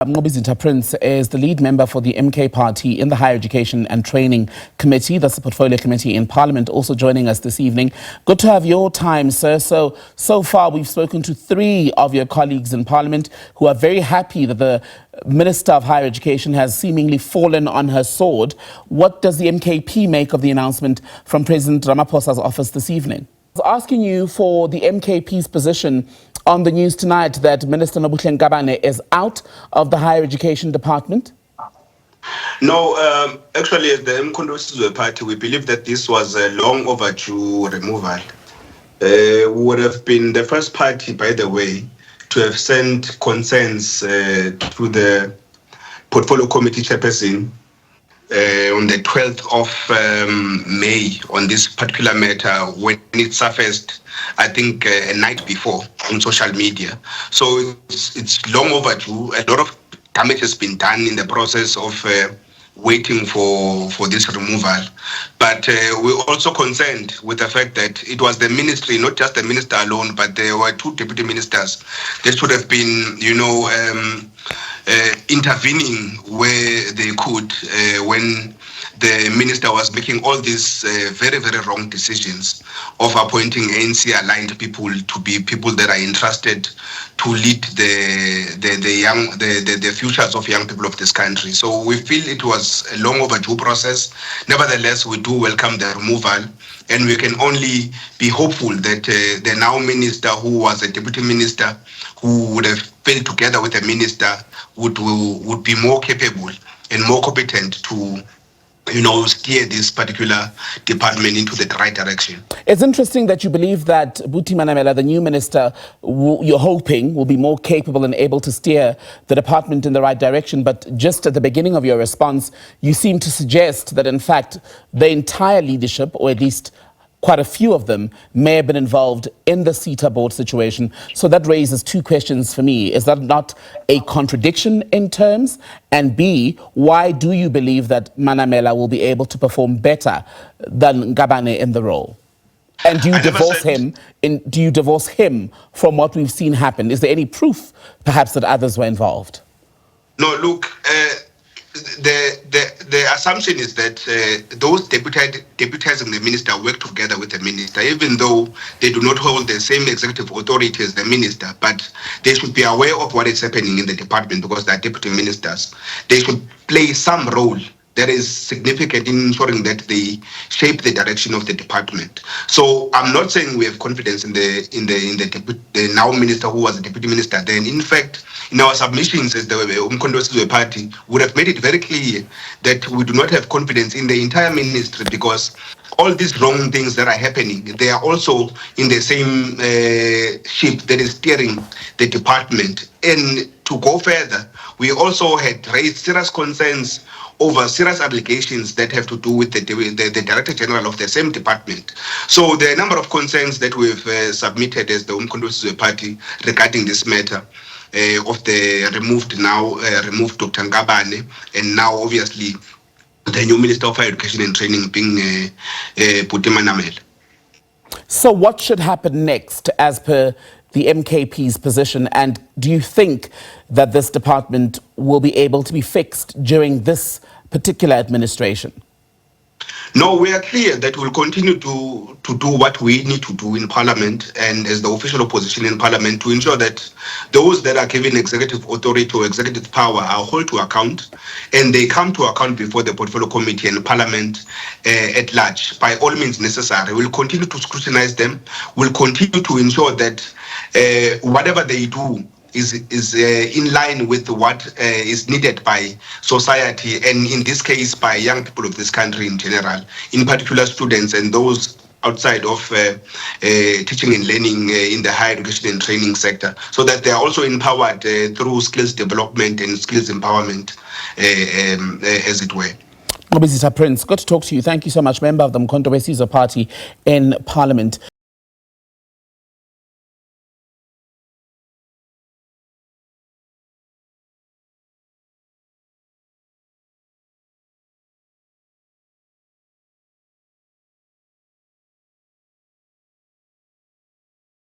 Nobuhle Prince is the lead member for the MK party in the Higher Education and Training Committee. That's the portfolio committee in Parliament, also joining us this evening. Good to have your time, sir. So far we've spoken to 3 of your colleagues in Parliament who are very happy that the Minister of Higher Education has seemingly fallen on her sword. What does the MKP make of the announcement from President Ramaphosa's office this evening? I was asking you for the MKP's position on the news tonight that Minister Nobuhle Nkabane is out of the Higher Education Department. No, actually, as the MKP party, we believe that this was a long overdue removal. We would have been the first party, by the way, to have sent concerns to the portfolio committee chairperson on the 12th of May on this particular matter when it surfaced, I think, a night before on social media. So it's long overdue. A lot of damage has been done in the process of waiting for this removal. But we're also concerned with the fact that it was the ministry, not just the minister alone, but there were 2 deputy ministers. They should have been, intervening where they could when the minister was making all these very, very wrong decisions of appointing ANC-aligned people to be people that are entrusted to lead the futures of young people of this country. So we feel it was a long overdue process. Nevertheless, we do welcome the removal, and we can only be hopeful that the now minister, who was a deputy minister, who would have failed together with the minister, would be more capable and more competent to steer this particular department into the right direction. It's interesting that you believe that Buti Manamela, the new minister, you're hoping will be more capable and able to steer the department in the right direction. But just at the beginning of your response, you seem to suggest that, in fact, the entire leadership, or at least quite a few of them, may have been involved in the CETA board situation. So that raises 2 questions for me. Is that not a contradiction in terms? And B, why do you believe that Manamela will be able to perform better than Nkabane in the role? And do you divorce him from what we've seen happen? Is there any proof, perhaps, that others were involved? No, look, the assumption is that those deputizing the minister work together with the minister, even though they do not hold the same executive authority as the minister, but they should be aware of what is happening in the department because they are deputy ministers. They should play some role that is significant in ensuring that they shape the direction of the department. So I'm not saying we have confidence in the now minister who was the deputy minister then. In fact, in our submissions as the MKP party, would have made it very clear that we do not have confidence in the entire ministry because all these wrong things that are happening, they are also in the same ship that is steering the department. And to go further, we also had raised serious concerns over serious allegations that have to do with the Director General of the same department. So there are a number of concerns that we've submitted as the MKP party regarding this matter of the removed Dr. Nkabane, and now obviously the new Minister of Higher Education and Training being Buti Manamela. So what should happen next as per the MKP's position, and do you think that this department will be able to be fixed during this particular administration? No, we are clear that we'll continue to do what we need to do in Parliament and as the official opposition in Parliament to ensure that those that are given executive authority or executive power are held to account, and they come to account before the portfolio committee and Parliament at large by all means necessary. We'll continue to scrutinize them. We'll continue to ensure that whatever they do is in line with what is needed by society, and in this case by young people of this country in general, in particular students and those outside of teaching and learning in the higher education and training sector, so that they are also empowered through skills development and skills empowerment, as it were. Nobuhle Prince, good to talk to you. Thank you so much, member of the MKP party in Parliament.